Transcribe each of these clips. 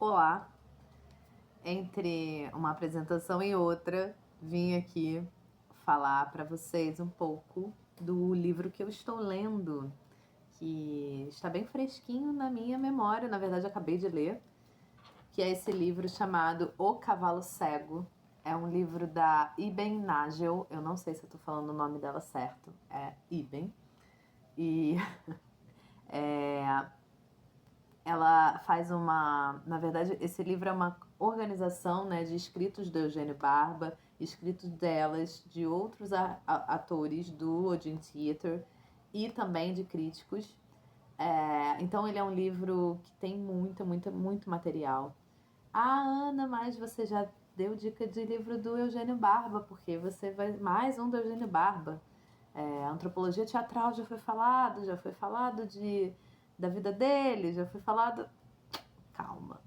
protocolar entre uma apresentação e outra, vim aqui falar para vocês um pouco do livro que eu estou lendo, que está bem fresquinho na minha memória, na verdade acabei de ler, que é esse livro chamado O Cavalo Cego. É um livro da Iben Nagel, eu não sei se eu tô falando o nome dela certo, é Iben. E ela faz na verdade, esse livro é uma organização, né, de escritos do Eugênio Barba, escritos delas, de outros atores do Odeon Theatre e também de críticos. Então ele é um livro que tem muito material. Ana, mas você já deu dica de livro do Eugênio Barba, porque você vai mais um do Eugênio Barba. Antropologia teatral já foi falado da vida dele, já foi falado. Calma.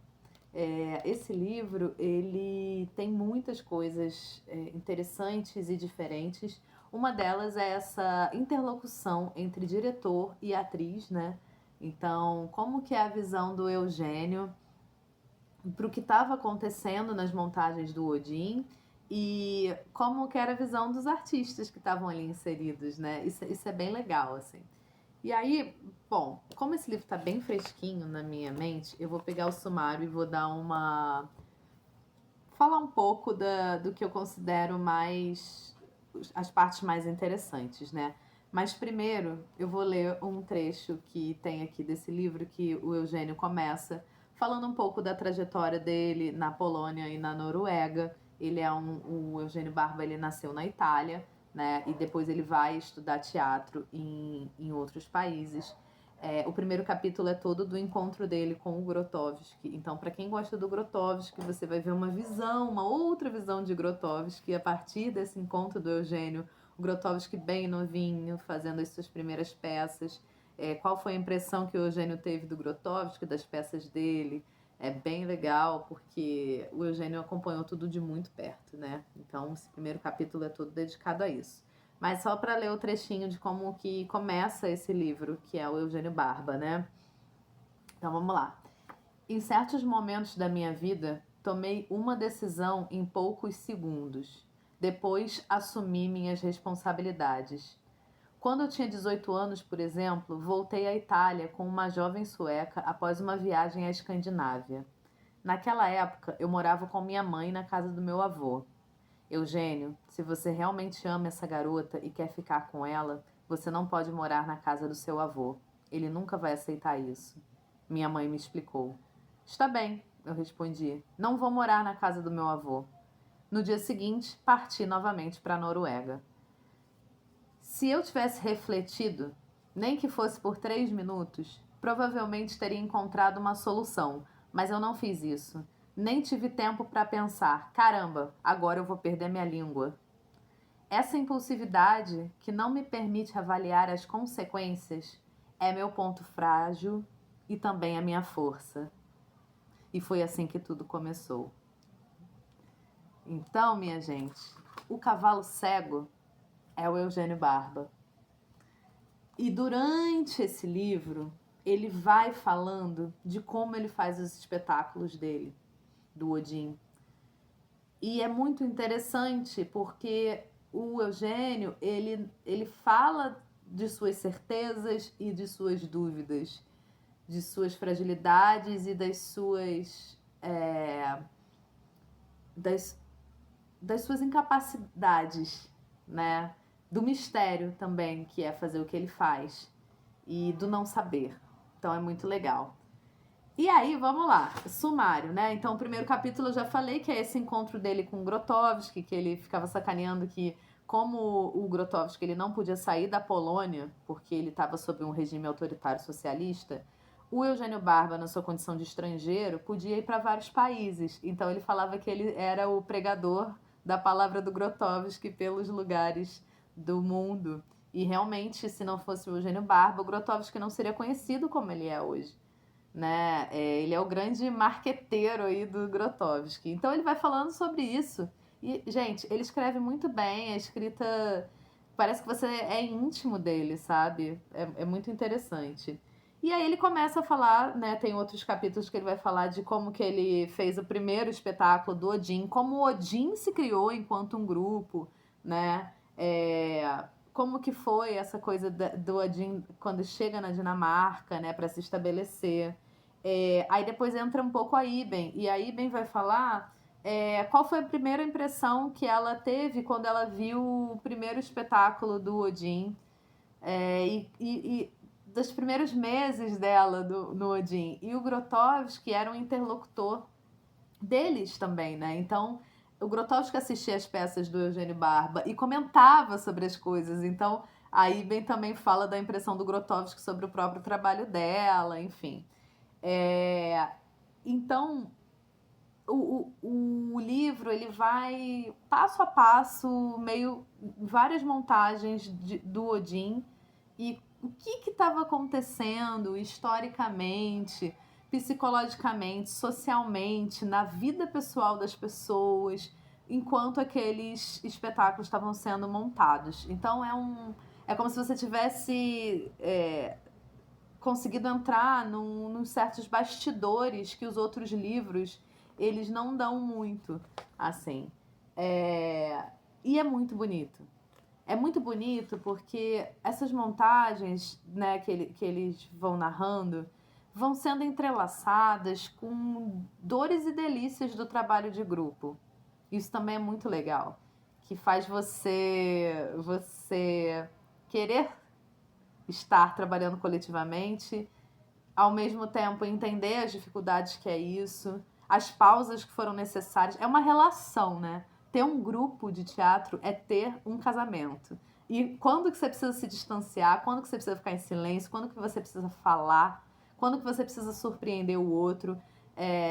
Esse livro, ele tem muitas coisas interessantes e diferentes. Uma delas é essa interlocução entre diretor e atriz, né? Então, como que é a visão do Eugênio para o que estava acontecendo nas montagens do Odin e como que era a visão dos artistas que estavam ali inseridos, né? Isso é bem legal, assim. E aí, bom, como esse livro está bem fresquinho na minha mente, eu vou pegar o sumário e vou dar falar um pouco do que eu considero as partes mais interessantes, né? Mas primeiro eu vou ler um trecho que tem aqui desse livro que o Eugênio começa falando um pouco da trajetória dele na Polônia e na Noruega. O Eugênio Barba, ele nasceu na Itália, né? E depois ele vai estudar teatro em outros países. O primeiro capítulo é todo do encontro dele com o Grotowski. Então, para quem gosta do Grotowski, você vai ver uma outra visão de Grotowski a partir desse encontro do Eugênio. O Grotowski bem novinho, fazendo as suas primeiras peças. Qual foi a impressão que o Eugênio teve do Grotowski, das peças dele? É bem legal, porque o Eugênio acompanhou tudo de muito perto, né? Então, esse primeiro capítulo é todo dedicado a isso. Mas só para ler o trechinho de como que começa esse livro, que é o Eugênio Barba, né? Então vamos lá. Em certos momentos da minha vida, tomei uma decisão em poucos segundos. Depois assumi minhas responsabilidades. Quando eu tinha 18 anos, por exemplo, voltei à Itália com uma jovem sueca após uma viagem à Escandinávia. Naquela época, eu morava com minha mãe na casa do meu avô. Eugênio, se você realmente ama essa garota e quer ficar com ela, você não pode morar na casa do seu avô. Ele nunca vai aceitar isso. Minha mãe me explicou. Está bem, eu respondi. Não vou morar na casa do meu avô. No dia seguinte, parti novamente para a Noruega. Se eu tivesse refletido, nem que fosse por 3 minutos, provavelmente teria encontrado uma solução, mas eu não fiz isso. Nem tive tempo para pensar: caramba, agora eu vou perder minha língua. Essa impulsividade, que não me permite avaliar as consequências, é meu ponto frágil e também a minha força. E foi assim que tudo começou. Então, minha gente, o cavalo cego é o Eugênio Barba. E durante esse livro, ele vai falando de como ele faz os espetáculos dele, do Odin. E é muito interessante porque o Eugênio, ele fala de suas certezas e de suas dúvidas, de suas fragilidades e das suas incapacidades, né? Do mistério também, que é fazer o que ele faz, e do não saber. Então é muito legal. E aí, vamos lá, sumário, né? Então, o primeiro capítulo eu já falei que é esse encontro dele com o Grotowski, que ele ficava sacaneando que, como o Grotowski ele não podia sair da Polônia, porque ele estava sob um regime autoritário socialista, o Eugênio Barba, na sua condição de estrangeiro, podia ir para vários países. Então, ele falava que ele era o pregador da palavra do Grotowski pelos lugares do mundo. E realmente, se não fosse o Eugênio Barba, o Grotowski não seria conhecido como ele é hoje, né? Ele é o grande marqueteiro aí do Grotowski. Então ele vai falando sobre isso. E, gente, ele escreve muito bem, a escrita parece que você é íntimo dele, sabe? É muito interessante. E aí ele começa a falar, né, tem outros capítulos que ele vai falar de como que ele fez o primeiro espetáculo do Odin, como o Odin se criou enquanto um grupo, né, como que foi essa coisa do Odin quando chega na Dinamarca, né, para se estabelecer. Aí depois entra um pouco a Iben, e a Iben vai falar qual foi a primeira impressão que ela teve quando ela viu o primeiro espetáculo do Odin, e dos primeiros meses dela no Odin. E o Grotowski era um interlocutor deles também, né? Então, o Grotowski assistia as peças do Eugênio Barba e comentava sobre as coisas. Então, aí bem também fala da impressão do Grotowski sobre o próprio trabalho dela, enfim. Então, o livro ele vai passo a passo, meio várias montagens do Odin e o que estava acontecendo historicamente, psicologicamente, socialmente, na vida pessoal das pessoas, enquanto aqueles espetáculos estavam sendo montados. Então é como se você tivesse conseguido entrar num certos bastidores que os outros livros eles não dão muito, assim. E é muito bonito. É muito bonito porque essas montagens, né, que eles vão narrando vão sendo entrelaçadas com dores e delícias do trabalho de grupo. Isso também é muito legal, que faz você querer estar trabalhando coletivamente, ao mesmo tempo entender as dificuldades que é isso, as pausas que foram necessárias. É uma relação, né? Ter um grupo de teatro é ter um casamento. E quando que você precisa se distanciar, quando que você precisa ficar em silêncio, quando que você precisa falar, quando que você precisa surpreender o outro.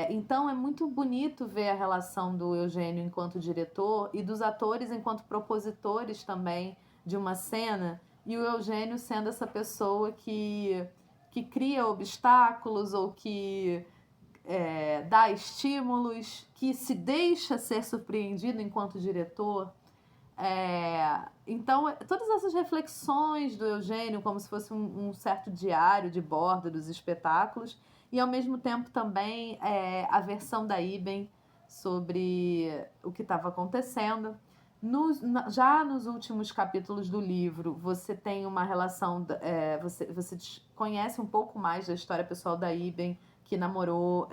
Então é muito bonito ver a relação do Eugênio enquanto diretor e dos atores enquanto propositores também de uma cena, e o Eugênio sendo essa pessoa que cria obstáculos ou que dá estímulos, que se deixa ser surpreendido enquanto diretor. Então, todas essas reflexões do Eugênio, como se fosse um certo diário de bordo dos espetáculos, e ao mesmo tempo também a versão da Iben sobre o que estava acontecendo. Já nos últimos capítulos do livro, você tem uma relação. Você conhece um pouco mais da história pessoal da Iben, que namorou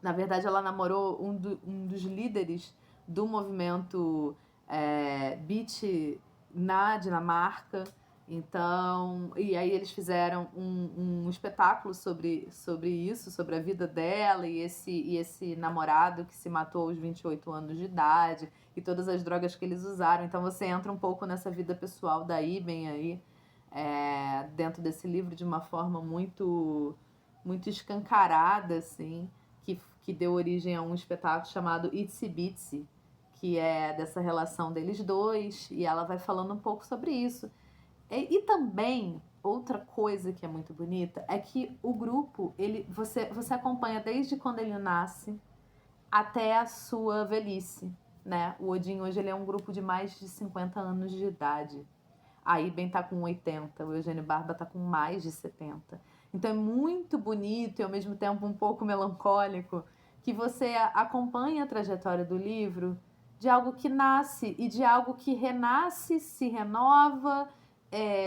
Na verdade, ela namorou um dos líderes do movimento Beat na Dinamarca. Então, e aí eles fizeram um espetáculo sobre isso, sobre a vida dela e esse namorado que se matou aos 28 anos de idade e todas as drogas que eles usaram. Então você entra um pouco nessa vida pessoal da Iben aí, dentro desse livro de uma forma muito, muito escancarada, assim, que deu origem a um espetáculo chamado Itsy Bitsy, que é dessa relação deles dois, e ela vai falando um pouco sobre isso. E também, outra coisa que é muito bonita é que o grupo, você acompanha desde quando ele nasce até a sua velhice, né? O Odin hoje ele é um grupo de mais de 50 anos de idade. A Iben tá com 80, o Eugênio Barba tá com mais de 70. Então é muito bonito e ao mesmo tempo um pouco melancólico que você acompanha a trajetória do livro de algo que nasce e de algo que renasce, se renova,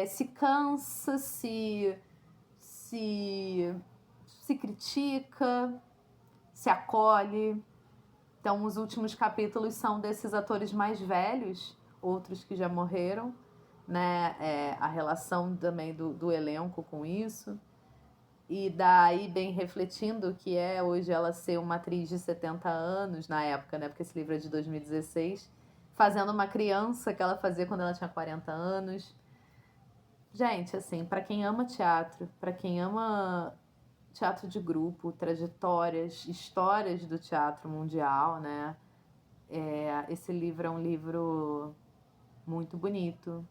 se cansa, se critica, se acolhe. Então, os últimos capítulos são desses atores mais velhos, outros que já morreram, né? A relação também do elenco com isso. E daí, bem refletindo que hoje ela ser uma atriz de 70 anos, na época, né? Porque esse livro é de 2016, fazendo uma criança que ela fazia quando ela tinha 40 anos. Gente, assim, para quem ama teatro, para quem ama teatro de grupo, trajetórias, histórias do teatro mundial, né? Esse livro é um livro muito bonito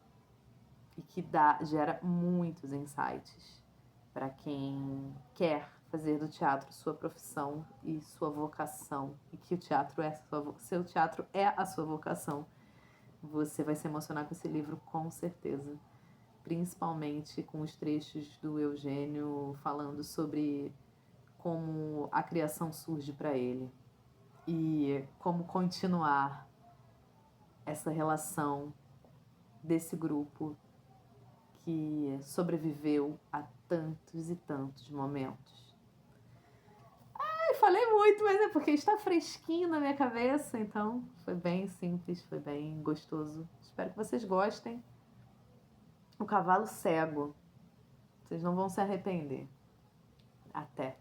e que gera muitos insights para quem quer fazer do teatro sua profissão e sua vocação, e que o teatro seu teatro é a sua vocação. Você vai se emocionar com esse livro, com certeza. principalmente com os trechos do Eugênio falando sobre como a criação surge para ele e como continuar essa relação desse grupo que sobreviveu a tantos e tantos momentos. Ai, falei muito, mas é porque está fresquinho na minha cabeça, então foi bem simples, foi bem gostoso. Espero que vocês gostem. O Cavalo Cego. Vocês não vão se arrepender. Até!